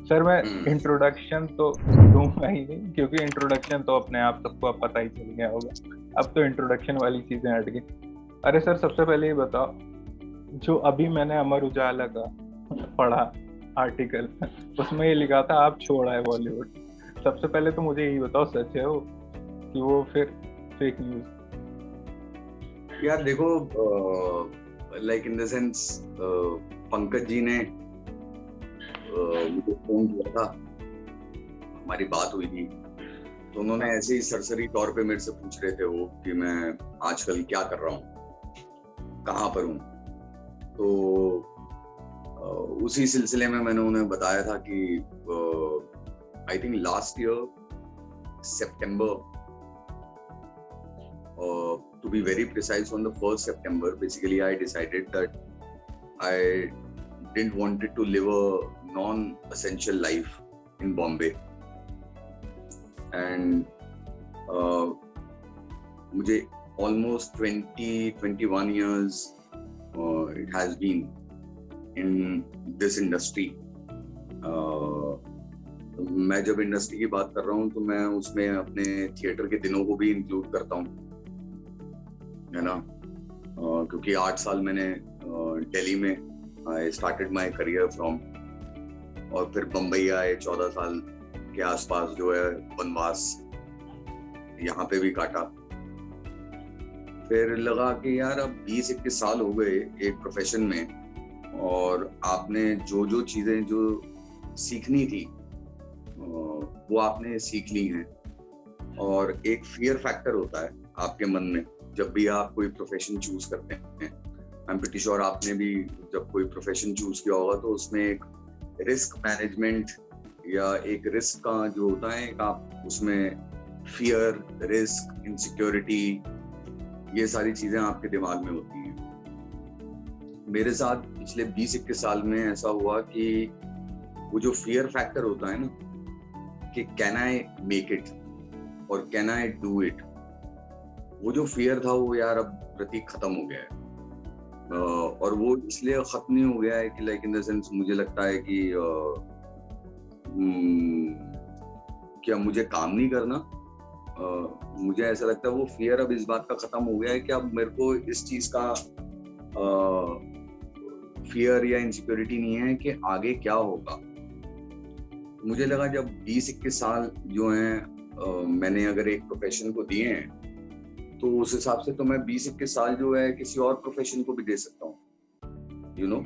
Sir मैं हम्म। Introduction तो दूंगा ही नहीं, क्योंकि इंट्रोडक्शन तो अपने आप सबको अब पता ही चल गया होगा। अब तो इंट्रोडक्शन वाली चीजें हट गई। अरे सर, सबसे पहले ये बताओ, जो अभी मैंने अमर उजाला का पढ़ा आर्टिकल, उसमें ये लिखा था आप छोड़ आए बॉलीवुड। सबसे पहले तो मुझे यही बताओ, सच है वो कि वो फिर फेक न्यूज? यार देखो, like in the sense, Pankaj ji ने मुझे फोन किया था, हमारी बात हुई थी, तो उन्होंने ऐसे ही सरसरी तौर पे मेरे से पूछ रहे थे वो कि मैं आजकल क्या कर रहा हूँ, कहाँ पर हूँ। तो उसी सिलसिले में मैंने उन्हें बताया था कि I think last year September, to be very precise, on the 1st September, basically I decided that I didn't wanted to live a non-essential life in Bombay, and मुझे almost 21 years it has been in this industry. मैं जब industry की बात कर रहा हूँ तो मैं उसमें अपने थिएटर के दिनों को भी इंक्लूड करता हूँ, है ना। क्योंकि 8 साल मैंने दिल्ली में I started my career from, और फिर बम्बई आए 14 साल के आसपास जो है वनवास यहाँ पे भी काटा। फिर लगा कि यार अब 20-21 साल हो गए एक प्रोफेशन में, और आपने जो जो चीजें जो सीखनी थी वो आपने सीख ली हैं। और एक फियर फैक्टर होता है आपके मन में जब भी आप कोई प्रोफेशन चूज करते हैं। आई एम प्रीटी श्योर आपने भी जब कोई प्रोफेशन चूज किया होगा तो उसमें एक रिस्क मैनेजमेंट या एक रिस्क का जो होता है, आप उसमें फियर, रिस्क, इनसिक्योरिटी, ये सारी चीजें आपके दिमाग में होती हैं। मेरे साथ पिछले 20-21 साल में ऐसा हुआ कि वो जो फियर फैक्टर होता है ना कि कैन आई मेक इट और कैन आई डू इट, वो जो फियर था वो यार अब प्रतीक खत्म हो गया है। और वो इसलिए खत्म नहीं हो गया है कि लाइक इन द सेंस मुझे लगता है कि क्या मुझे काम नहीं करना। मुझे ऐसा लगता है वो फियर अब इस बात का खत्म हो गया है कि अब मेरे को इस चीज का फियर या इनसिक्योरिटी नहीं है कि आगे क्या होगा। मुझे लगा जब 20-21 साल जो हैं मैंने अगर एक प्रोफेशन को दिए हैं तो उस हिसाब से तो मैं 20-21 साल जो है किसी और प्रोफेशन को भी दे सकता हूँ, यू नो।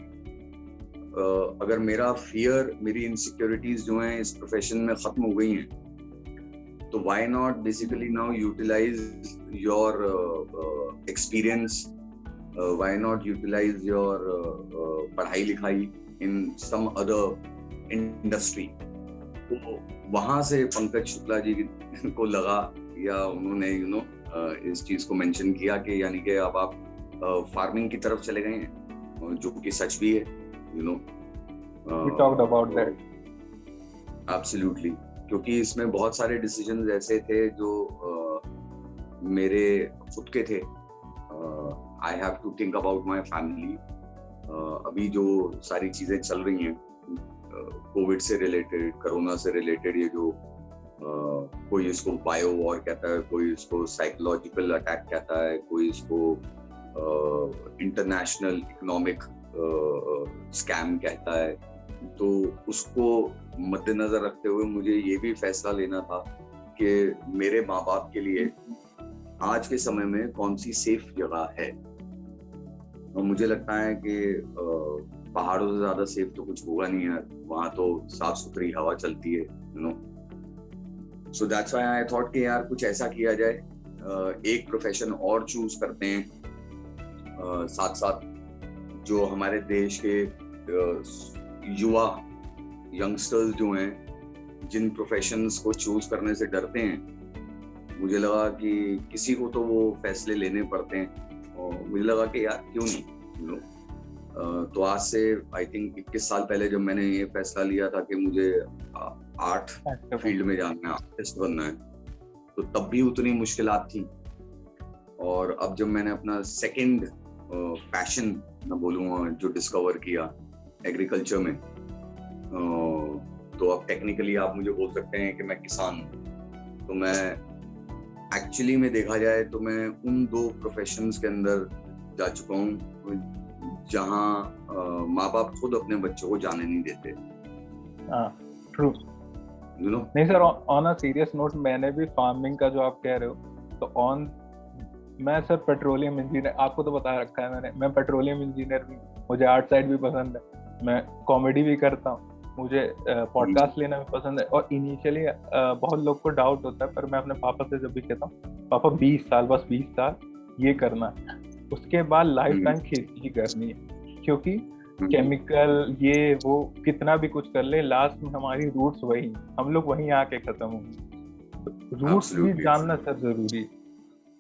अगर मेरा फियर, मेरी इनसिक्योरिटीज जो हैं इस प्रोफेशन में खत्म हो गई हैं, तो why not basically now utilize your experience, why not utilize your पढ़ाई लिखाई इन सम अदर इंडस्ट्री। तो वहां से पंकज शुक्ला जी को लगा या उन्होंने इस चीज को मेंशन किया कि यानी कि अब आप फार्मिंग की तरफ चले गए हैं, जो कि सच भी है, We talked about that. Absolutely. क्योंकि इसमें बहुत सारे डिसीजंस ऐसे थे जो मेरे खुद के थे। I have to think about my family. अभी जो सारी चीजें चल रही हैं कोविड से रिलेटेड, कोरोना से रिलेटेड, ये जो कोई इसको बायो वॉर कहता है, कोई इसको साइकोलॉजिकल अटैक कहता है, कोई इसको इंटरनेशनल इकोनॉमिक स्कैम कहता है, तो उसको मद्देनजर रखते हुए मुझे ये भी फैसला लेना था कि मेरे माँ बाप के लिए आज के समय में कौन सी सेफ जगह है। और मुझे लगता है कि पहाड़ों से ज्यादा सेफ तो कुछ होगा नहीं यार, वहां तो साफ सुथरी हवा चलती है, so that's why I thought कि यार कुछ ऐसा किया जाए, एक प्रोफेशन और चूज करते हैं, साथ साथ जो हमारे देश के युवा यंगस्टर्स जो हैं जिन प्रोफेशंस को चूज करने से डरते हैं, मुझे लगा कि किसी को तो वो फैसले लेने पड़ते हैं, और मुझे लगा कि यार क्यों नहीं, तो आज से आई थिंक 21 साल पहले जब मैंने ये फैसला लिया था कि मुझे आर्ट फील्ड में जाना है, आर्टिस्ट बनना है, तो तब भी उतनी मुश्किलात थी। और अब जब मैंने अपना सेकंड पैशन मैं बोलूँगा जो डिस्कवर किया एग्रीकल्चर में, तो अब टेक्निकली आप मुझे बोल सकते हैं कि मैं किसान हूँ। तो मैं एक्चुअली में देखा जाए तो मैं उन 2 प्रोफेशंस के अंदर जा चुका हूँ जहाँ माँ बाप खुद अपने बच्चों को जाने नहीं देते। ट्रू। यू नो नहीं sir, on a serious note, मैंने भी फार्मिंग का जो आप कह रहे हो, तो मैं सर पेट्रोलियम इंजीनियर, आपको तो बता रखा है मैंने, मैं पेट्रोलियम इंजीनियर भी, मुझे आर्ट साइड भी पसंद है, मैं कॉमेडी भी करता हूँ, मुझे पॉडकास्ट लेना भी पसंद है। और इनिशियली बहुत लोग को डाउट होता है, पर मैं अपने पापा से जब भी कहता हूँ, पापा 20 साल, बस 20 साल ये करना है, उसके बाद लाइफ टाइम खेती ही करनी है, क्योंकि केमिकल ये वो कितना भी कुछ कर ले, लास्ट में हमारी रूट्स वही, हम लोग वहीं आके खत्म होंगे। रूट्स भी जानना सर जरूरी है।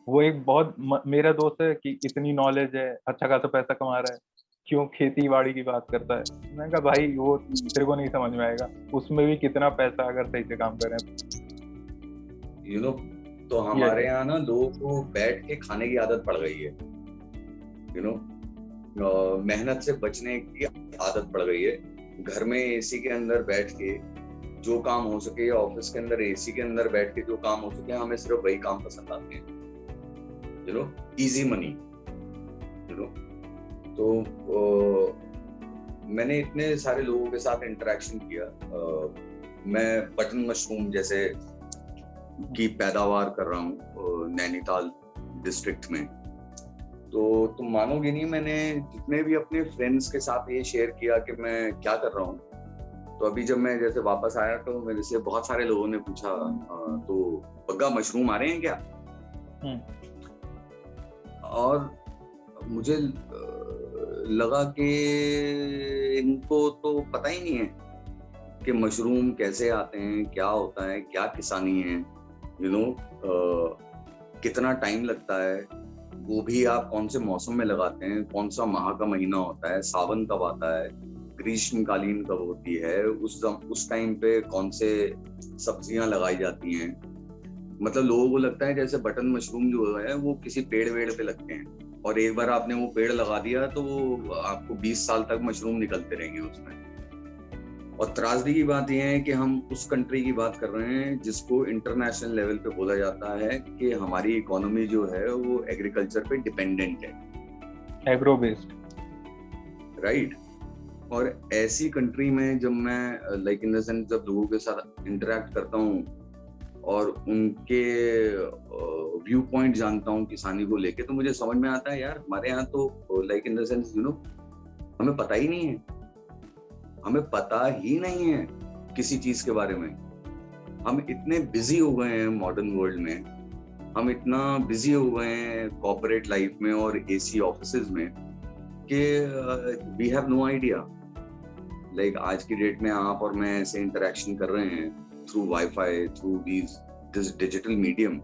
वो एक बहुत मेरा दोस्त है कि इतनी नॉलेज है, अच्छा खासा पैसा कमा रहा है, क्यों खेती बाड़ी की बात करता है? मैंने कहा भाई वो तेरे को नहीं समझ में आएगा, उसमें भी कितना पैसा अगर सही से काम करें। यू नो तो हमारे यहाँ ना लोगों को बैठ के खाने की आदत पड़ गई है। यू नो मेहनत से बचने की आदत पड़ गई है। घर में एसी के अंदर बैठ के जो काम हो सके, या ऑफिस के अंदर एसी के अंदर बैठ के जो काम हो सके, हमें सिर्फ वही काम पसंद आते हैं। You know easy money. You know तो मैंने इतने सारे लोगों के साथ इंटरेक्शन किया। मैं बटन मशरूम जैसे की पैदावार कर रहा हूँ नैनीताल डिस्ट्रिक्ट में। तो तुम मानोगे नहीं, मैंने जितने भी अपने फ्रेंड्स के साथ ये शेयर किया कि मैं क्या कर रहा हूँ, तो अभी जब मैं जैसे वापस आया तो मेरे से बहुत सारे लोगों ने पूछा तो बग्गा मशरूम आ रहे हैं क्या? और मुझे लगा कि इनको तो पता ही नहीं है कि मशरूम कैसे आते हैं, क्या होता है, क्या किसानी है। यू नो कितना टाइम लगता है, वो भी आप कौन से मौसम में लगाते हैं, कौन सा माह का महीना होता है, सावन कब आता है, ग्रीष्मकालीन कब होती है, उस टाइम पे कौन से सब्जियां लगाई जाती हैं। मतलब लोगों को लगता है जैसे बटन मशरूम जो है वो किसी पेड़ वेड़ पे लगते हैं, और एक बार आपने वो पेड़ लगा दिया तो वो आपको 20 साल तक मशरूम निकलते रहेंगे उसमें। और त्रासदी की बात यह है कि हम उस कंट्री की बात कर रहे हैं जिसको इंटरनेशनल लेवल पे बोला जाता है कि हमारी इकोनॉमी जो है वो एग्रीकल्चर पे डिपेंडेंट है, एग्रो बेस्ड, राइट। और ऐसी कंट्री में जब मैं लाइक इन द सेंस जब लोगों के साथ इंटरेक्ट करता हूँ और उनके व्यू पॉइंट जानता हूँ किसानी को लेके, तो मुझे समझ में आता है यार हमारे यहाँ तो like in the sense you know हमें पता ही नहीं है, हमें पता ही नहीं है किसी चीज के बारे में। हम इतने बिजी हो गए हैं मॉडर्न वर्ल्ड में, हम इतना बिजी हो गए हैं कॉर्पोरेट लाइफ में और एसी ऑफिसेज में कि we have no idea. Like आज की डेट में आप और मैं ऐसे इंटरेक्शन कर रहे हैं through wifi, through this digital medium,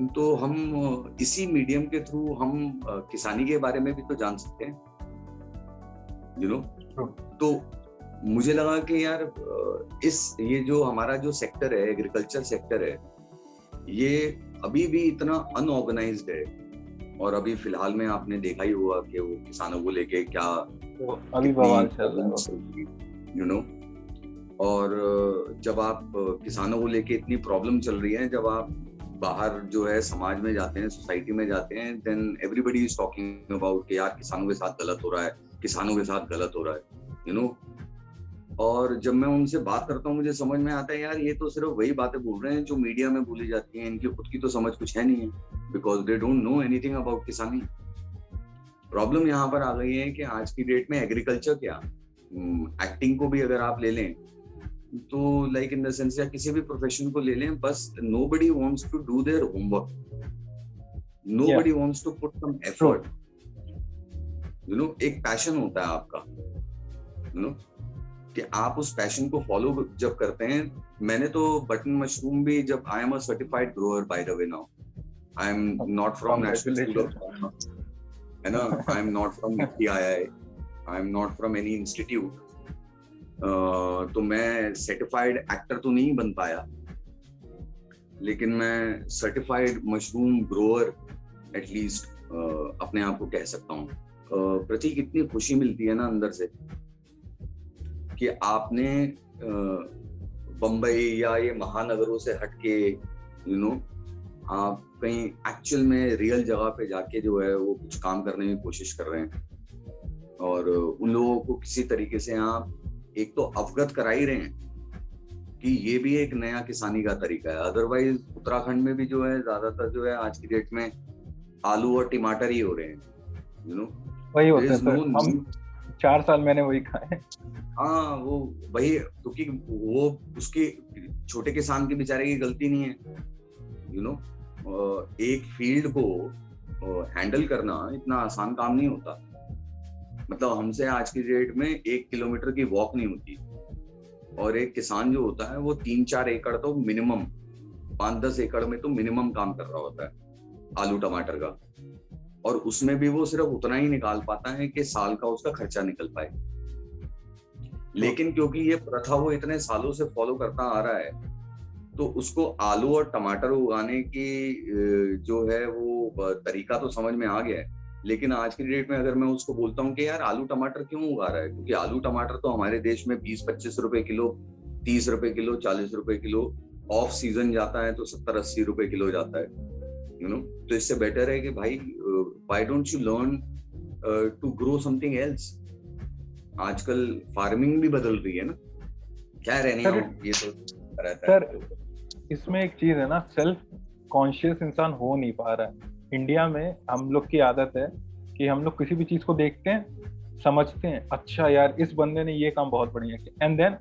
तो हम इसी मीडियम के थ्रू हम किसानी के बारे में भी तो जान सकते हैं। यू नो तो मुझे लगा कि यार ये जो हमारा जो सेक्टर है, एग्रीकल्चर सेक्टर है, ये अभी भी इतना अनऑर्गेनाइज्ड है। और अभी फिलहाल में आपने देखा ही होगा कि वो किसानों को लेके क्या तो अभी बवाल चल रहा है, यू नो। और जब आप किसानों को लेके इतनी प्रॉब्लम चल रही है, जब आप बाहर जो है समाज में जाते हैं, सोसाइटी में जाते हैं, then everybody is talking about कि यार किसानों के साथ गलत हो रहा है, किसानों के साथ गलत हो रहा है, यू नो। और जब मैं उनसे बात करता हूँ मुझे समझ में आता है यार ये तो सिर्फ वही बातें बोल रहे हैं जो मीडिया में बोली जाती हैं, इनकी खुद की तो समझ कुछ है नहीं है, because they don't know anything about किसानी। प्रॉब्लम यहाँ पर आ गई है कि आज की डेट में एग्रीकल्चर क्या, एक्टिंग को भी अगर आप ले लें तो लाइक इन द सेंस, या किसी भी प्रोफेशन को ले लें, बस nobody wants to do their homework, nobody wants to put some effort. You know एक पैशन होता है आपका, यू नो, कि आप उस पैशन को फॉलो जब करते हैं। मैंने तो बटन मशरूम भी जब I am a certified grower by the way now, I am not from national school of pharma, है ना, I am not from III, I am not from any institute. तो मैं सर्टिफाइड एक्टर तो नहीं बन पाया, लेकिन मैं सर्टिफाइड मशरूम ग्रोअर एटलीस्ट अपने आप को कह सकता हूँ। प्रतीक, इतनी खुशी मिलती है ना अंदर से कि आपने बम्बई या ये महानगरों से हटके आप कहीं एक्चुअल में रियल जगह पे जाके जो है वो कुछ काम करने की कोशिश कर रहे हैं, और उन लोगों को किसी तरीके से आप एक तो अवगत करा ही रहे हैं कि ये भी एक नया किसानी का तरीका है। अदरवाइज उत्तराखंड में भी जो है ज्यादातर जो है आज की डेट में आलू और टमाटर ही हो रहे हैं, वही होता है सर, हम 4 साल मैंने वही खाए। हाँ, वो वही, क्योंकि वो उसकी छोटे किसान के बेचारे की गलती नहीं है। एक फील्ड को हैंडल करना इतना आसान काम नहीं होता। मतलब हमसे आज की डेट में 1 किलोमीटर की वॉक नहीं होती, और एक किसान जो होता है वो 3-4 एकड़ तो मिनिमम, 5-10 एकड़ में तो मिनिमम काम कर रहा होता है आलू टमाटर का, और उसमें भी वो सिर्फ उतना ही निकाल पाता है कि साल का उसका खर्चा निकल पाए। लेकिन क्योंकि ये प्रथा वो इतने सालों से फॉलो करता आ रहा है, तो उसको आलू और टमाटर उगाने की जो है वो तरीका तो समझ में आ गया है। लेकिन आज की डेट में अगर मैं उसको बोलता हूँ कि यार आलू टमाटर क्यों उगा रहा है, क्योंकि आलू टमाटर तो हमारे देश में 20-25 रुपए किलो, 30 रुपए किलो, 40 रुपए किलो, ऑफ सीजन जाता है तो 70-80 रुपए किलो जाता है। तो इससे बेटर है कि भाई why don't you learn to grow something else. आजकल फार्मिंग भी बदल रही है ना, क्या रहने ये तो रहता है। सर इसमें एक चीज है ना, सेल्फ कॉन्शियस इंसान हो नहीं पा रहा है। इंडिया में हम लोग की आदत है कि हम लोग किसी भी चीज को देखते हैं, समझते हैं, अच्छा यार इस बंदे ने ये काम बहुत बढ़िया किया, and then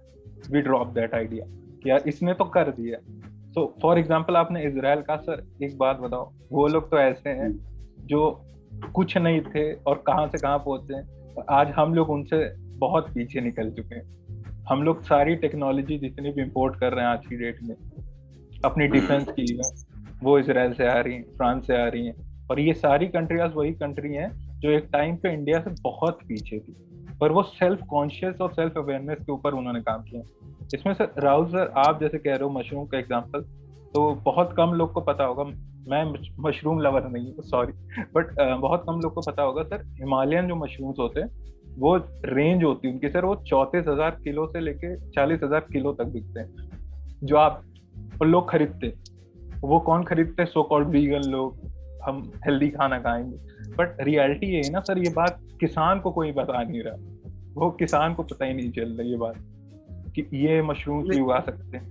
we drop that idea कि यार इसने तो कर दिया। सो फॉर एग्जांपल आपने इजराइल का, सर एक बात बताओ, वो लोग तो ऐसे हैं जो कुछ नहीं थे और कहां से कहां पहुंचे हैं। आज हम लोग उनसे बहुत पीछे निकल चुके हैं। हम लोग सारी टेक्नोलॉजी जितनी भी इंपोर्ट कर रहे हैं आज की डेट में अपनी डिफेंस की, वो इजराइल से आ रही हैं, फ्रांस से आ रही हैं, और ये सारी कंट्रीज वही कंट्री हैं जो एक टाइम पे इंडिया से बहुत पीछे थी, पर वो सेल्फ कॉन्शियस और सेल्फ अवेयरनेस के ऊपर उन्होंने काम किया। इसमें सर राहुल सर, आप जैसे कह रहे हो मशरूम का एग्जांपल, तो बहुत कम लोग को पता होगा, मैं मशरूम लवर नहीं हूँ सॉरी, बट बहुत कम लोग को पता होगा सर, हिमालयन जो मशरूम्स होते हैं वो रेंज होती है उनकी सर, वो 34,000 किलो से लेके 40,000 किलो तक बिकते हैं, जो आप लोग खरीदते हैं। वो कौन खरीदते हैं? सो कॉल्ड वीगन लोग, हम हेल्दी खाना खाएंगे। बट रियलिटी ये है ना सर, ये बात किसान को कोई बता नहीं रहा, वो किसान को पता ही नहीं चल रहा ये बात कि ये मशरूम्स भी उगा सकते हैं।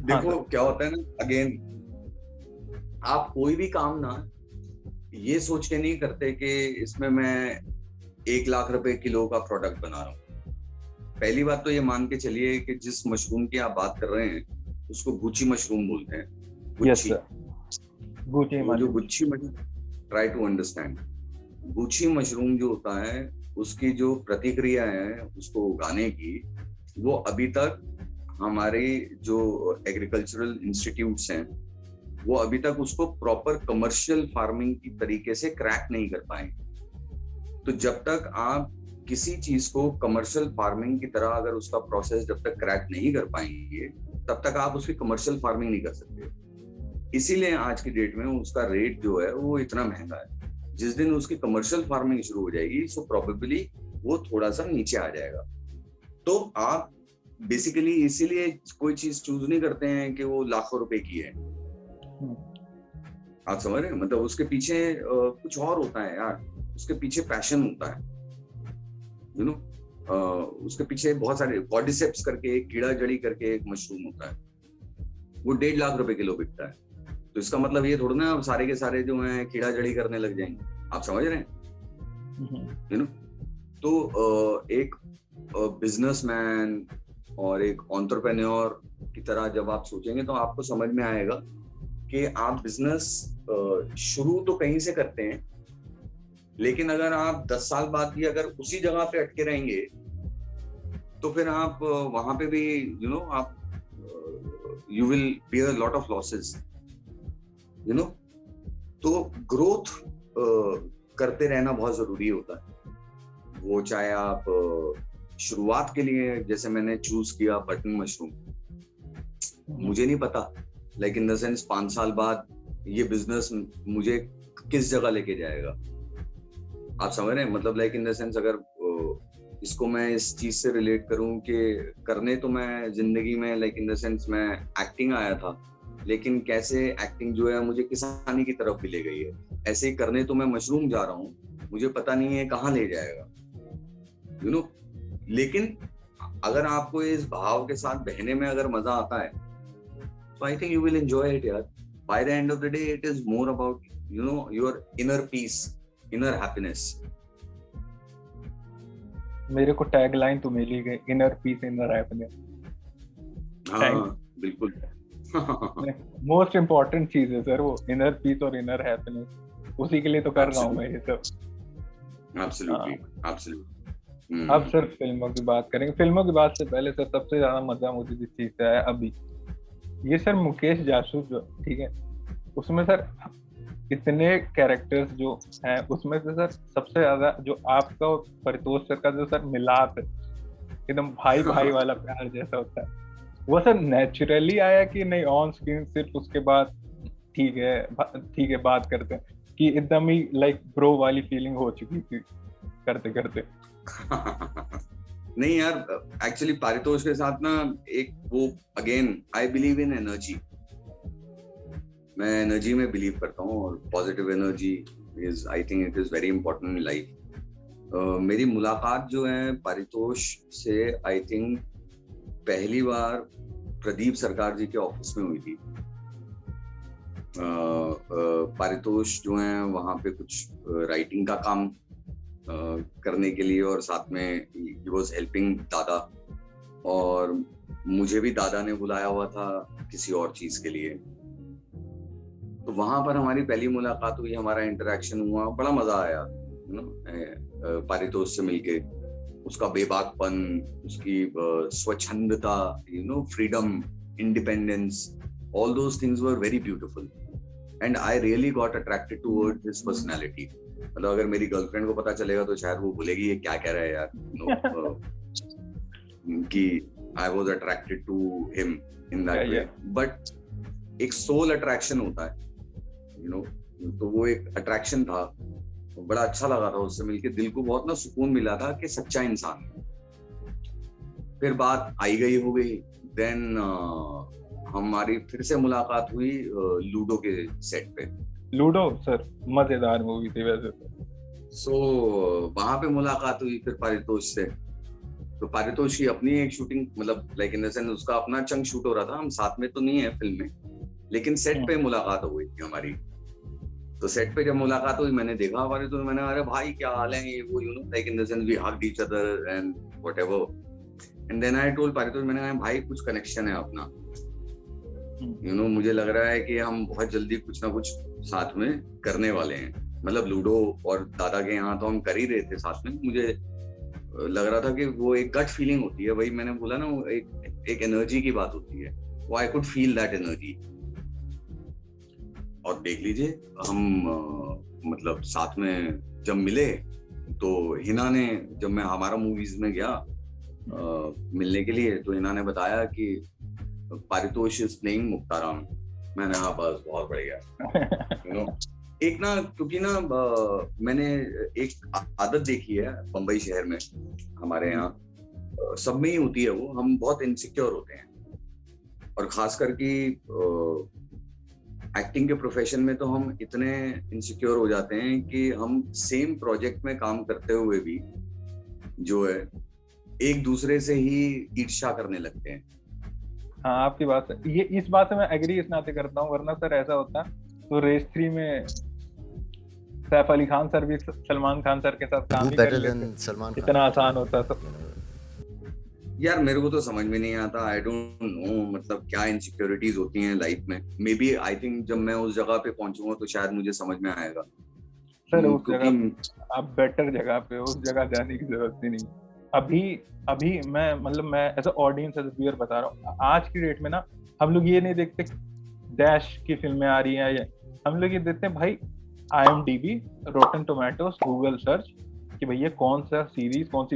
देखो क्या होता है ना, अगेन आप कोई भी काम ना ये सोच के नहीं करते कि इसमें मैं 1 लाख रुपए किलो का प्रोडक्ट बना रहा हूँ। पहली बात तो ये मान के चलिए कि जिस मशरूम की आप बात कर रहे हैं उसको गुच्ची मशरूम बोलते हैं। गुच्ची, जो gucchi mushroom, try to understand, gucchi mushroom जो होता है उसकी जो प्रतिक्रिया है उसको उगाने की, वो अभी तक हमारे जो एग्रीकल्चरल इंस्टीट्यूट्स हैं वो अभी तक उसको प्रॉपर कमर्शियल फार्मिंग की तरीके से क्रैक नहीं कर पाए। तो जब तक आप किसी चीज को कमर्शियल फार्मिंग की तरह अगर उसका प्रोसेस जब तक क्रैक नहीं कर पाएंगे तब तक आप उसकी कमर्शियल फार्मिंग नहीं कर सकते। इसीलिए आज की डेट में उसका रेट जो है वो इतना महंगा है। जिस दिन उसकी कमर्शियल फार्मिंग शुरू हो जाएगी सो प्रोबेबली वो थोड़ा सा नीचे आ जाएगा। तो आप बेसिकली इसीलिए कोई चीज चूज नहीं करते हैं कि वो लाखों रुपए की है। आप समझ रहे हैं, मतलब उसके पीछे कुछ और होता है यार, उसके पीछे पैशन होता है, उसके पीछे बहुत सारे, कॉर्डिसेप्स करके एक कीड़ा जड़ी करके एक मशरूम होता है, वो 1.5 लाख रुपए किलो बिकता है। तो इसका मतलब ये थोड़ा ना अब सारे के सारे जो हैं कीड़ा जड़ी करने लग जाएंगे। आप समझ रहे हैं? तो एक बिजनेसमैन और एक एंटरप्रेन्योर की तरह जब आप सोचेंगे तो आपको समझ में आएगा कि आप बिजनेस शुरू तो कहीं से करते हैं, लेकिन अगर आप 10 साल बाद भी अगर उसी जगह पे अटके रहेंगे तो फिर आप वहां पे भी आप you will beer lot of losses. तो ग्रोथ करते रहना बहुत जरूरी होता है। वो चाहे आप शुरुआत के लिए, जैसे मैंने चूज किया बटन मशरूम, मुझे नहीं पता, लेकिन इन द सेंस 5 साल बाद ये बिजनेस मुझे किस जगह लेके जाएगा। आप समझ रहे हैं, मतलब लाइक इन द सेंस अगर इसको मैं इस चीज से रिलेट करूं कि करने तो मैं जिंदगी में लाइक इन द सेंस मैं एक्टिंग आया था, लेकिन कैसे एक्टिंग जो है मुझे किसानी की तरफ भी ले गई है। ऐसे ही करने तो मैं मशरूम जा रहा हूँ, मुझे पता नहीं है कहाँ ले जाएगा, यू नो। लेकिन अगर आपको इस भाव के साथ बहने में अगर मजा आता है, तो I think you will enjoy it यार। By the end of the day it is more about you know your inner peace, inner happiness. मेरे को टैगलाइन तो मिल ही गई, इनर पीस इनर हैप्पीनेस। हाँ बिल्कुल। मोस्ट इम्पोर्टेंट चीज है सर वो, इनर पीस और इनर हैप्पीनेस, उसी के लिए तो कर रहा हूँ मैं ये सब। Absolutely absolutely. अब सर फिल्मों की बात करेंगे। फिल्मों की बात से पहले सर सबसे ज्यादा मजा मुझे जिस चीज से आया अभी, ये सर मुकेश जासूस जो, ठीक है, उसमें सर इतने कैरेक्टर्स जो हैं, उसमें से सर सबसे ज्यादा जो आपका और परितोष सर का जो सर मिलाप है, एकदम भाई भाई वाला प्यार जैसा होता है, वो सर नेचुरली आया कि नहीं ऑन स्क्रीन सिर्फ उसके बाद ठीक है बात करते हैं, कि एकदम ही लाइक ब्रो वाली फीलिंग हो चुकी थी करते करते? नहीं यार, एक्चुअली पारितोष के साथ ना एक वो again I believe in energy. मैं एनर्जी में बिलीव करता हूँ और positive energy is I think it is very important in life. मेरी मुलाकात जो है पारितोष से आई थिंक पहली बार प्रदीप सरकार जी के ऑफिस में हुई थी। पारितोष जो है वहाँ पे कुछ राइटिंग का काम करने के लिए, और साथ में ही वाज हेल्पिंग दादा, और मुझे भी दादा ने बुलाया हुआ था किसी और चीज के लिए। तो वहां पर हमारी पहली मुलाकात हुई, हमारा इंटरेक्शन हुआ, बड़ा मजा आया यू नो पारितोष से मिलके। उसका बेबाकपन, उसकी स्वच्छंदता, you know freedom, independence, all those things were very beautiful and I really got attracted towards his personality. मतलब अगर मेरी गर्लफ्रेंड को पता चलेगा तो शायद वो बोलेगी ये क्या कह रहा है यार, कि I was attracted to him in that way. But एक सोल अट्रैक्शन होता है यू नो, तो वो एक अट्रैक्शन था, बड़ा अच्छा लगा था उससे मिलके, दिल को बहुत ना सुकून मिला था कि सच्चा इंसान। फिर बात आई गई हो गई, देन हमारी फिर से मुलाकात हुई लूडो के सेट पे। लूडो सर मजेदार मूवी थी वैसे तो। सो वहां पे मुलाकात हुई फिर पारितोष से। तो पारितोष की अपनी एक शूटिंग, मतलब लाइक इन द सेंस उसका अपना चंक शूट हो रहा था, हम साथ में तो नहीं है फिल्म में, लेकिन सेट पे मुलाकात हो गई थी हमारी। तो सेट पे जब मुलाकात हुई मैंने देखा हमारे, तो मैंने अरे भाई क्या हाल है, ये वो you know like in the sense we hugged each other and whatever. And then I told Paritosh, मैंने कहा भाई कुछ कनेक्शन है अपना, यू नो मुझे लग रहा है कि हम बहुत जल्दी कुछ ना कुछ साथ में करने वाले हैं। मतलब लूडो और दादा के यहाँ तो हम कर ही रहे थे साथ में, मुझे लग रहा था कि वो एक गट फीलिंग होती है, वही मैंने बोला ना, वो एक एनर्जी की बात होती है, वो I could feel that energy. और देख लीजिए हम मतलब साथ में जब मिले तो हिना ने, जब मैं हमारा मूवीज में गया मिलने के लिए, तो हिना ने बताया कि पारितोष इज प्लेइंग मुक्ताराम। मैंने कहा बस बहुत बढ़िया यू नो। एक ना क्योंकि ना मैंने एक आदत देखी है बंबई शहर में, हमारे यहाँ सब में ही होती है वो, हम बहुत इनसिक्योर होते हैं, और खासकर कि एक्टिंग के प्रोफेशन में तो हम इतने इनसिक्योर हो जाते हैं कि हम सेम प्रोजेक्ट में काम करते हुए भी जो है एक दूसरे से ही ईर्ष्या करने लगते हैं। हाँ आपकी बात है, ये इस बात से मैं एग्री इस नाते करता हूँ, वरना सर ऐसा होता तो रेस 3 में सैफ अली खान सर भी सलमान खान सर के साथ काम ही कर लेते, इतना आसान होता तो। यार मेरे को तो समझ में नहीं आता, आई डोंट नो मतलब क्या इनसिक्योरिटीज होती हैं लाइफ में। मे बी आई थिंक जब मैं उस जगह पे पहुंचूंगा तो शायद मुझे समझ में आएगा। सर उस जगह आप बेटर जगह पे, उस जगह जाने की जरूरत ही नहीं। अभी मैं मतलब मैं as a audience as a viewer बता रहा हूँ, आज की डेट में ना हम लोग ये नहीं देखते डैश की फिल्में आ रही हैं, या हम लोग ये देखते हैं भाई IMDb, rotten Tomatoes, Google search कि भैया कौन सा सीरीज, कौन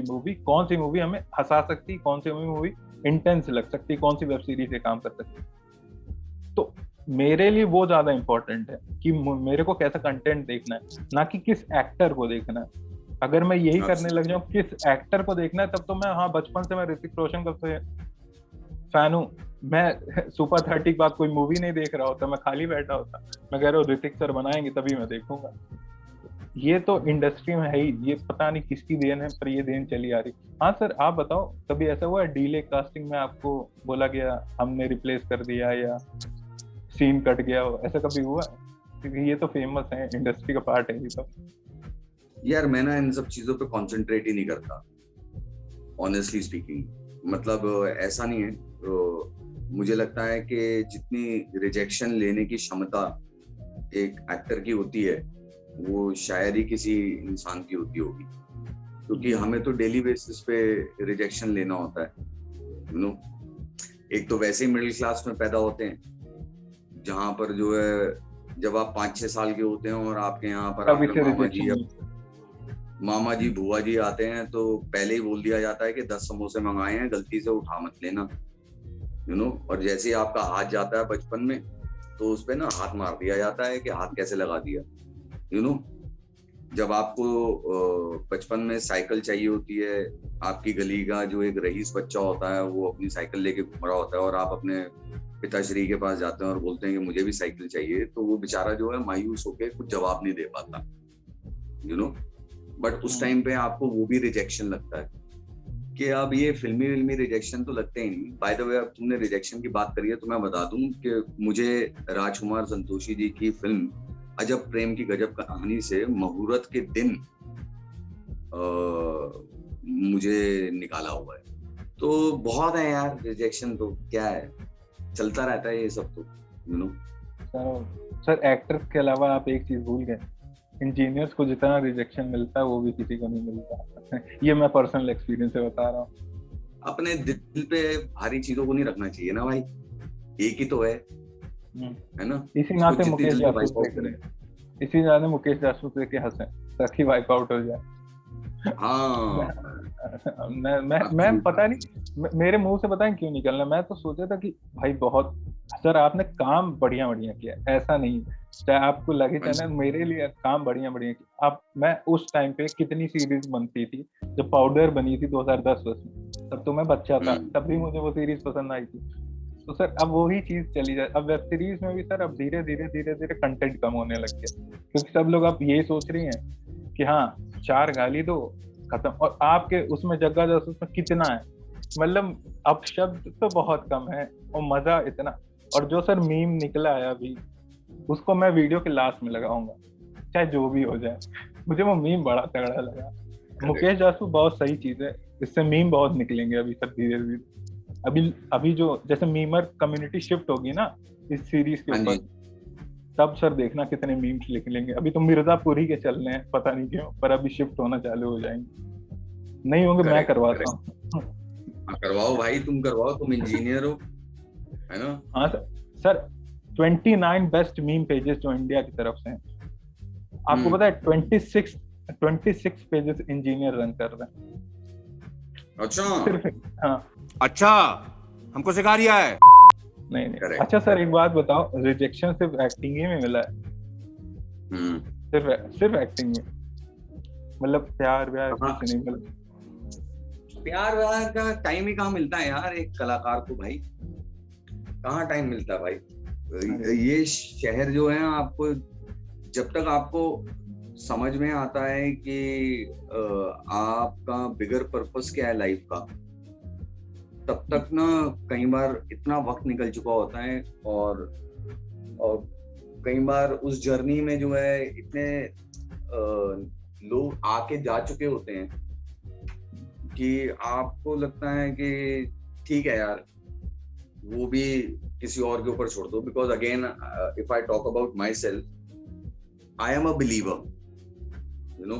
सी मूवी हमें हंसा सकती, कौन सी मूवी इंटेंस लग सकती, कौन सी वेब सीरीज से काम कर सकती। तो मेरे लिए वो ज्यादा इंपॉर्टेंट है कि मेरे को कैसा कंटेंट देखना है, ना कि किस एक्टर को देखना है। अगर मैं यही अच्छा। करने लग जाऊं, किस एक्टर को देखना है, तब तो मैं, हाँ बचपन से मैं ऋतिक रोशन का फैन हूँ। मैं सुपर 30 के बाद कोई मूवी नहीं देख रहा होता, मैं खाली बैठा होता, मैं कह रहा हूँ ऋतिक सर बनाएंगे तभी मैं देखूंगा। ये तो इंडस्ट्री में है ही, ये पता नहीं किसकी देन है, पर ये देन चली आ रही। हाँ सर, आप बताओ, कभी ऐसा हुआ है डीले कास्टिंग में आपको बोला गया हमने रिप्लेस कर दिया, या सीन कट गया हो, ऐसा कभी हुआ है? क्योंकि ये तो फेमस है, इंडस्ट्री का पार्ट है ये तो। यार मैं ना इन सब चीजों पे कंसंट्रेट ही नहीं करता, ऑनेस्टली स्पीकिंग। मतलब ऐसा नहीं है, मुझे लगता है कि जितनी रिजेक्शन लेने की क्षमता एक एक्टर की होती है, वो शायद ही किसी इंसान की होती होगी, क्योंकि हमें तो डेली बेसिस पे रिजेक्शन लेना होता है, यू नो। एक तो वैसे ही मिडिल क्लास में पैदा होते हैं, जहाँ पर जो है जब आप 5-6 साल के होते हैं और आपके यहाँ पर तब आपके इसे मामा जी बुआ जी आते हैं, तो पहले ही बोल दिया जाता है कि 10 समोसे मंगाए हैं, गलती से उठा मत लेना, यू नो। और जैसे ही आपका हाथ जाता है बचपन में, तो उस पे ना हाथ मार दिया जाता है कि हाथ कैसे लगा दिया, यू नो। जब आपको बचपन में साइकिल चाहिए होती है, आपकी गली का जो एक रईस बच्चा होता है वो अपनी साइकिल लेके घूम रहा होता है, और आप अपने पिताश्री के पास जाते हैं और बोलते हैं कि मुझे भी साइकिल चाहिए, तो वो बेचारा जो है मायूस होके कुछ जवाब नहीं दे पाता, यू नो। बट उस टाइम पे आपको वो भी रिजेक्शन लगता है कि अब ये फिल्मी रिजेक्शन तो लगते ही नहीं। बाय द वे, अब तुमने रिजेक्शन की बात करी है तो मैं बता दूं कि मुझे राजकुमार संतोषी जी की फिल्म अजब प्रेम की गजब कहानी से मुहूर्त के दिन मुझे निकाला हुआ है। तो बहुत है यार, रिजेक्शन तो क्या है, चलता रहता है ये सब तो, यू नो। सर एक्टर्स के अलावा आप एक चीज भूल गए, इंजीनियर्स को जितना रिजेक्शन मिलता है वो भी किसी को नहीं मिलता। ये मैं पर्सनल एक्सपीरियंस से बता रहा हूँ। अपने दिल पे भारी चीजों को नहीं रखना चाहिए ना भाई, एक ही तो है ना। इसी नाते मुकेश जासूस देख के हंसे ताकि वाइप आउट हो जाए। हाँ मैं पता नहीं मेरे मुंह से बताएं क्यों निकलना, मैं तो सोचा था कि भाई बहुत सर आपने काम बढ़िया किया, ऐसा नहीं चाहे आपको लगे चाहे ना, मेरे लिए काम बढ़िया किया। अब मैं उस टाइम पे कितनी सीरीज बनती थी, जब पाउडर बनी थी 2010 में, तब तो मैं बच्चा था, तब भी मुझे वो सीरीज पसंद आई थी। तो सर अब वही चीज चली जाए, अब वेब सीरीज में भी सर अब धीरे धीरे कंटेंट कम होने लग गया, क्योंकि सब लोग अब यही सोच रही हैं कि हाँ 4 गाली दो खत्म। और आपके उसमें जग्गा जासूस में कितना है, मतलब अब शब्द तो बहुत कम है और मजा इतना। और जो सर मीम निकला है अभी, उसको मैं वीडियो के लास्ट में लगाऊंगा चाहे जो भी हो जाए। मुझे वो मीम बड़ा तगड़ा लगा। मुकेश जासूस बहुत सही चीज है, इससे मीम बहुत निकलेंगे अभी सर धीरे धीरे। अभी जो जैसे मीमर कम्युनिटी शिफ्ट होगी ना इस सीरीज के ऊपर, तब सर देखना कितने मीम्स निकलेंगे। अभी तो मिर्जापुरी के चल रहे हैं पता नहीं क्यों, पर अभी शिफ्ट होना चालू हो जाएंगे। नहीं होंगे मैं करवाता हूँ। करवाओ भाई, तुम करवाओ, तुम इंजीनियर हो, है ना। हाँ सर 29 बेस्ट मीम पेजेस जो इंडिया की तरफ से हैं, आपको पता है 26 पेजेस इंजीनियर रन कर रहे हैं। अच्छा सिर्फ हाँ, अच्छा हमको सिखा रिया है। नहीं अच्छा सर एक बात बताओ, रिजेक्शन सिर्फ एक्टिंग ही में मिला है? सिर्फ एक्टिंग में, मतलब प्यार कुछ नहीं मिला? प्यार का टाइम ही कहाँ मिलता है यार एक कलाकार को भाई, कहाँ टाइम मिलता है भाई। ये शहर जो है, आपको जब तक आपको समझ में आता है कि आपका बिगर पर्पस क्या है लाइफ का, तब तक ना कई बार इतना वक्त निकल चुका होता है, और कई बार उस जर्नी में जो है इतने लोग आके जा चुके होते हैं कि आपको लगता है कि ठीक है यार, वो भी किसी और के ऊपर छोड़ दो। Because again if I talk about my self, I am a believer, you know.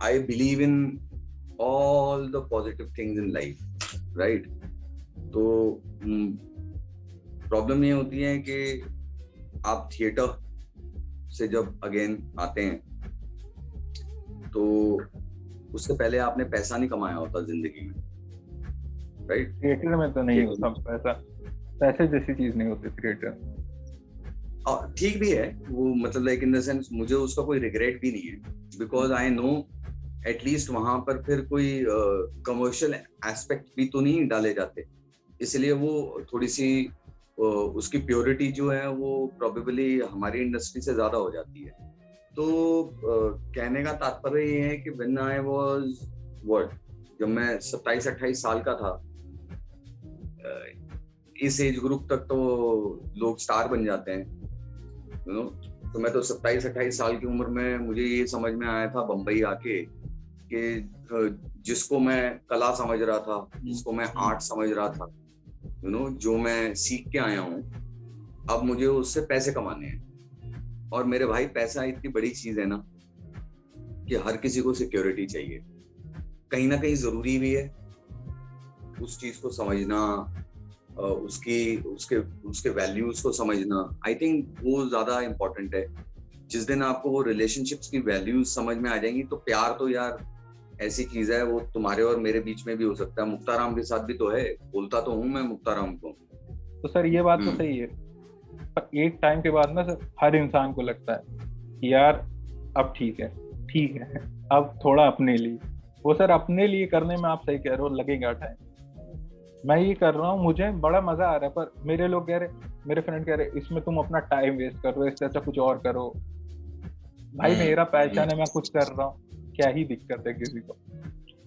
I believe in all the positive things in life, right? तो प्रॉब्लम ये होती है कि आप थिएटर से जब अगेन आते हैं, तो उससे पहले आपने पैसा नहीं कमाया होता जिंदगी में, राइट? थिएटर में तो नहीं होता पैसे जैसी चीज नहीं होती थिएटर। ठीक भी है वो, मतलब लाइक इन द सेंस मुझे उसका कोई रिग्रेट भी नहीं है, बिकॉज आई नो एटलीस्ट वहां पर फिर कोई कमर्शियल एस्पेक्ट भी तो नहीं डाले जाते, इसलिए वो थोड़ी सी उसकी प्योरिटी जो है वो प्रोबेबली हमारी इंडस्ट्री से ज्यादा हो जाती है। तो कहने का तात्पर्य ये है कि व्हेन आई वाज जब मैं 27-28 साल का था, इस एज ग्रुप तक तो लोग स्टार बन जाते हैं, यू नो। तो मैं तो 27-28 साल की उम्र में मुझे ये समझ में आया था बम्बई आके कि जिसको मैं कला समझ रहा था, जिसको मैं आर्ट समझ रहा था, यू नो, जो मैं सीख के आया हूँ, अब मुझे उससे पैसे कमाने हैं। और मेरे भाई, पैसा इतनी बड़ी चीज है ना कि हर किसी को सिक्योरिटी चाहिए, कहीं ना कहीं जरूरी भी है उस चीज को समझना, उसके वैल्यूज को समझना। आई थिंक वो ज्यादा इम्पोर्टेंट है। जिस दिन आपको वो रिलेशनशिप्स की वैल्यूज समझ में आ जाएंगी तो प्यार तो यार ऐसी चीज है, वो तुम्हारे और मेरे बीच में भी हो सकता है। मुक्ताराम के साथ भी तो है, बोलता तो हूँ मैं मुक्ताराम को। तो सर ये बात तो सही है, पर एक टाइम के बाद ना सर हर इंसान को लगता है कि यार अब ठीक है अब थोड़ा अपने लिए, वो सर अपने लिए करने में आप सही कह रहे हो, लगेगा टाइम। मैं ये कर रहा हूँ, मुझे बड़ा मजा आ रहा है, पर मेरे लोग कह रहे, मेरे फ्रेंड कह रहे इसमें तुम अपना टाइम वेस्ट कर रहे हो, इससे अच्छा कुछ और करो। भाई मेरा पैशन है, मैं कुछ कर रहा हूँ, क्या ही दिक्कत है किसी को।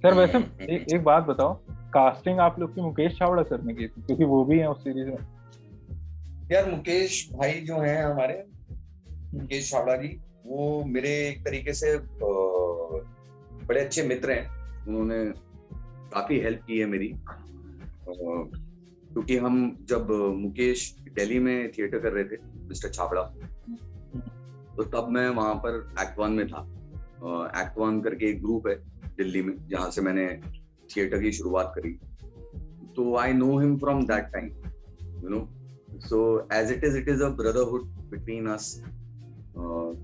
सर वैसे एक बात बताओ, कास्टिंग आप लोग की मुकेश छाबड़ा सर ने की थी, क्योंकि वो भी है उस सीरीज में। यार मुकेश भाई जो हैं हमारे, मुकेश छाबड़ा जी, वो मेरे एक तरीके से बड़े अच्छे मित्र हैं। उन्होंने काफी हेल्प की है मेरी, क्योंकि हम जब मुकेश दिल्ली में थिएटर कर रहे थे, मिस्टर छाबड़ा, तो तब मैं वहां पर एक्ट 1 में था। एक्ट 1 करके एक ग्रुप है दिल्ली में, जहाँ से मैंने थिएटर की शुरुआत करी। तो I know him from that time, you know. So as it is a brotherhood between us.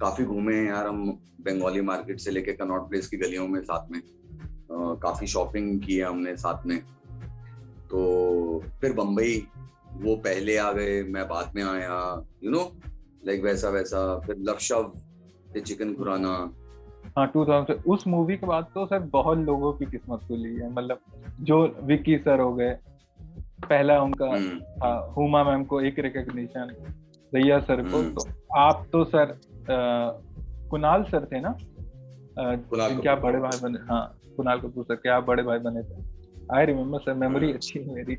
काफी घूमे हैं यार हम, बंगाली मार्केट से लेके कनॉट प्लेस की गलियों में साथ में, काफी शॉपिंग की है हमने साथ में। तो फिर बम्बई वो पहले आ गए, मैं बाद में आया, यू नो, लाइक वैसा फिर लवशव, चिकन खुराना। हाँ 2000 उस मूवी के बाद तो सर बहुत लोगों की किस्मत खुली है, मतलब जो विक्की सर हो गए, पहला उनका था, हुमा मैम को एक रिकॉग्निशन, रैया सर को, तो आप तो सर कुणाल सर थे ना, क्या बड़े भाई बने, हाँ कुणाल कपूर सर, क्या बड़े भाई बने थे। आई रिमेम्बर सर, मेमोरी अच्छी है मेरी।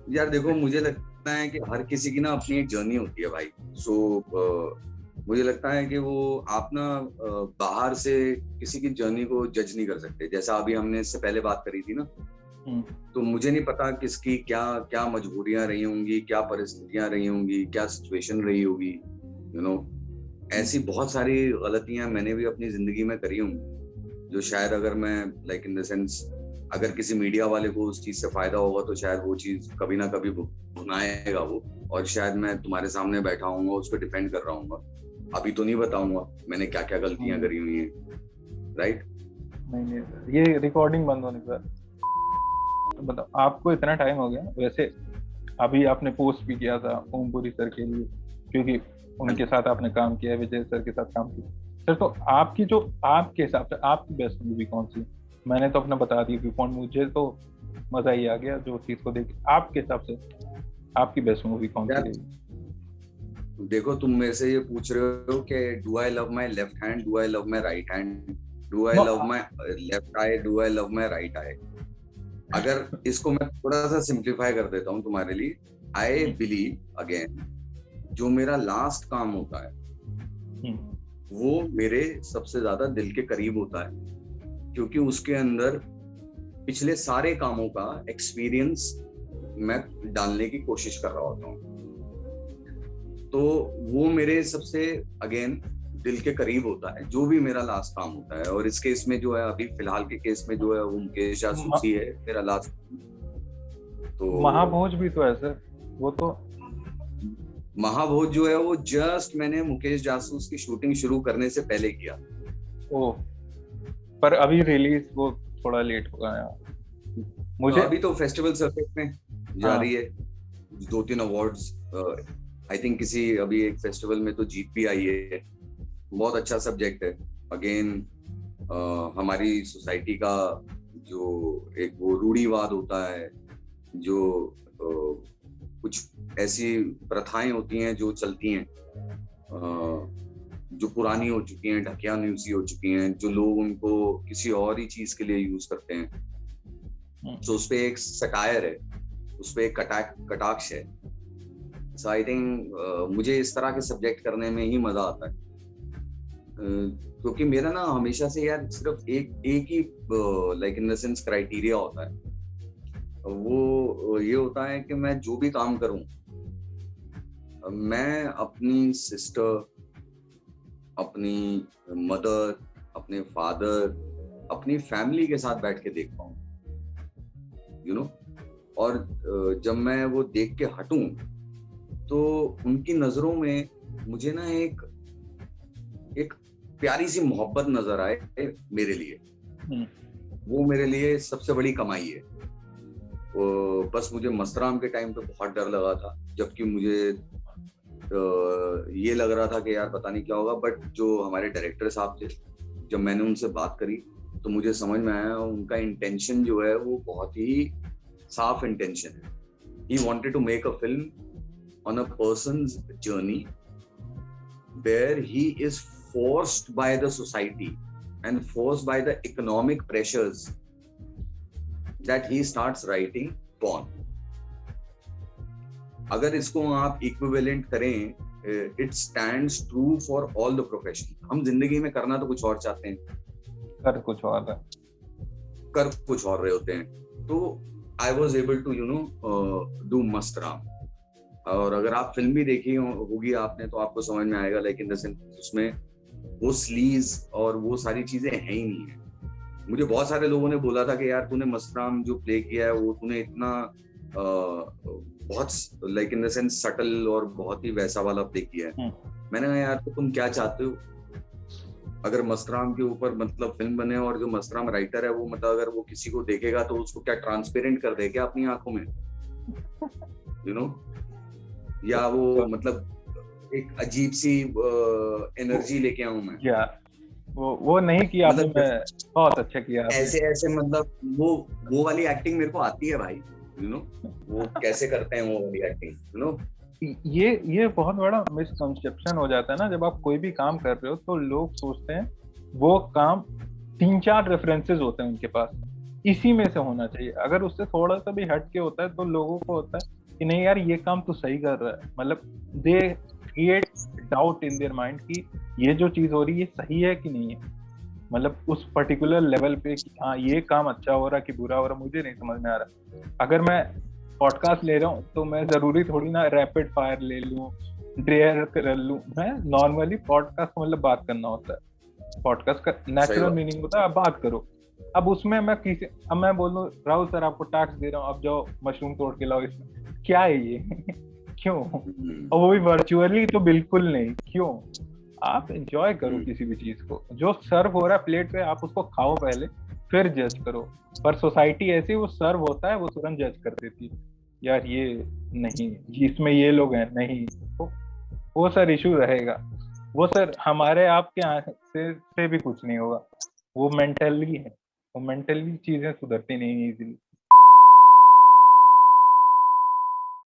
यार देखो, मुझे लगता है कि हर किसी की ना अपनी एक जर्नी होती है भाई। सो मुझे लगता है कि वो आप ना बाहर से किसी की जर्नी को जज नहीं कर सकते। जैसा अभी हमने इससे पहले बात करी थी ना, तो मुझे नहीं पता किसकी क्या क्या मजबूरियां रही होंगी, क्या परिस्थितियां रही होंगी, क्या सिचुएशन रही होगी, यू नो। ऐसी बहुत सारी गलतियां मैंने भी अपनी जिंदगी में करी होंगी, जो शायद अगर मैं लाइक इन द सेंस अगर किसी मीडिया वाले को उस चीज से फायदा होगा तो शायद वो चीज कभी ना कभी भुनाएगा वो, और शायद मैं तुम्हारे सामने बैठा हूँ उसको डिफेंड कर रहा हूँ। अभी तो नहीं बताऊंगा मैंने क्या क्या गलतियां करी हुई हैं, राइट? नहीं ये रिकॉर्डिंग बंद होने पर मतलब आपको इतना टाइम हो गया। वैसे अभी आपने पोस्ट भी किया था ओमपुरी सर के लिए, क्योंकि उनके साथ आपने काम किया, विजय सर के साथ काम किया। सर तो आपकी जो आपके हिसाब से आपकी बेस्ट मूवी कौन सी? मैंने तो अपना बता दी विपॉन, मुझे तो मजा ही आ गया जो चीज को देख। आपके हिसाब से आपकी बेस्ट मूवी कौन सी रही? देखो, तुम मेरे से ये पूछ रहे हो कि do I love my left hand, do I love my right hand, do I love my left I, do I love my right I. अगर इसको मैं थोड़ा सा सिंप्लीफाई कर देता हूँ तुम्हारे लिए, आई बिलीव अगेन, जो मेरा लास्ट काम होता है वो मेरे सबसे ज्यादा दिल के करीब होता है, क्योंकि उसके अंदर पिछले सारे कामों का एक्सपीरियंस मैं डालने की कोशिश कर रहा होता हूँ। तो वो मेरे सबसे अगेन दिल के करीब होता है, जो भी मेरा लास्ट काम होता है। और इस केस में जो है, अभी फिलहाल के केस में जो है वो मुकेश जासूसी है मेरा लास्ट। तो महाभोज भी तो है सर, वो तो महाभोज जो है वो जस्ट मैंने मुकेश जासूस की शूटिंग शुरू करने से पहले किया। ओ, पर अभी रिलीज वो थोड़ा लेट हो गया मुझे। तो अभी तो फेस्टिवल सर्किट में जा रही है, 2-3 अवार्ड्स, आई थिंक किसी अभी एक फेस्टिवल में तो जीत भी आई है। बहुत अच्छा सब्जेक्ट है, अगेन हमारी सोसाइटी का जो एक वो रूढ़िवाद होता है, जो कुछ ऐसी प्रथाएं होती हैं जो चलती हैं, जो पुरानी हो चुकी हैं, ढकियानी सी हो चुकी हैं, जो लोग उनको किसी और ही चीज के लिए यूज करते हैं। तो उस पे एक सटायर है, उस पे एक कटाक्ष है। सो आई थिंक मुझे इस तरह के सब्जेक्ट करने में ही मजा आता है, क्योंकि मेरा ना हमेशा से यार सिर्फ एक ही like in the sense criteria होता है, वो ये होता है कि मैं जो भी काम करूं, मैं अपनी सिस्टर, अपनी मदर, अपने फादर, अपनी फैमिली के साथ बैठ के देख पाऊं, यू नो। और जब मैं वो देख के हटूं तो उनकी नजरों में मुझे ना एक प्यारी सी मोहब्बत नजर आए मेरे लिए। वो मेरे लिए सबसे बड़ी कमाई है। बस मुझे मस्तराम के टाइम पे बहुत डर लगा था, जबकि मुझे ये लग रहा था कि यार पता नहीं क्या होगा, बट जो हमारे डायरेक्टर साहब थे, जब मैंने उनसे बात करी तो मुझे समझ में आया उनका इंटेंशन जो है वो बहुत ही साफ इंटेंशन है। He wanted to make a film on a person's journey where he is forced by the society and forced by the economic pressures that he starts writing porn. अगर इसको आप इक्विवेलेंट करें, it stands true for all the profession. हम जिंदगी में करना तो कुछ और चाहते हैं, कर कुछ और रहे होते हैं। तो I was able to do Mastram. और अगर आप फिल्म भी देखी होगी आपने तो आपको समझ में आएगा, लेकिन उसमें वो स्लीज और वो सारी चीजें हैं ही नहीं है। मुझे बहुत सारे लोगों ने बोला था कि यार तूने मस्तराम जो प्ले किया है वो तूने इतना बहुत like in the sense subtle और बहुत ही वैसा वाला प्ले किया है। मैंने कहा यार तो तुम क्या चाहते हो, अगर मस्तराम के ऊपर मतलब फिल्म बने और जो मस्तराम राइटर है वो मतलब अगर वो किसी को देखेगा तो उसको क्या ट्रांसपेरेंट कर दे क्या अपनी आंखों में, या वो मतलब एक अजीब सी एनर्जी लेके आऊं मैं, या वो नहीं किया मतलब बहुत अच्छा किया ऐसे मतलब वो वाली एक्टिंग मेरे को आती है भाई, वो कैसे करते हैं वो वाली एक्टिंग, ये बहुत बड़ा मिसकंसेप्शन हो जाता है ना। जब आप कोई भी काम कर रहे हो तो लोग सोचते हैं वो काम 3-4 रेफरेंसेस होते हैं उनके पास, इसी में से होना चाहिए। अगर उससे थोड़ा सा भी हट के होता है तो लोगों को होता है कि नहीं यार ये काम तो सही कर रहा है, मतलब they create doubt in their mind कि ये जो चीज हो रही है ये सही है कि नहीं है, मतलब उस पर्टिकुलर लेवल पे कि हाँ ये काम अच्छा हो रहा कि बुरा हो रहा मुझे नहीं समझ में आ रहा। अगर मैं पॉडकास्ट ले रहा हूँ तो मैं जरूरी थोड़ी ना रैपिड फायर ले लूँ, ड्रेयर कर लूँ। मैं नॉर्मली पॉडकास्ट मतलब बात करना होता है, पॉडकास्ट का नेचुरल मीनिंग होता है आप बात करो। अब उसमें मैं बोलूँ राहुल सर आपको टास्क दे रहा हूँ, अब जाओ मशरूम तोड़ के लाओ, इसमें क्या है ये क्यों, और वो भी वर्चुअली, तो बिल्कुल नहीं। क्यों, आप एंजॉय करो किसी भी चीज को, जो सर्व हो रहा है प्लेट पे आप उसको खाओ पहले फिर जज करो। पर सोसाइटी ऐसी, वो सर्व होता है वो तुरंत जज कर देती है, यार ये नहीं, इसमें ये लोग हैं नहीं, तो वो सर इशू रहेगा। वो सर हमारे आपके से भी कुछ नहीं होगा, वो मेंटली है, वो मेंटली चीजें सुधरती नहीं इजीली।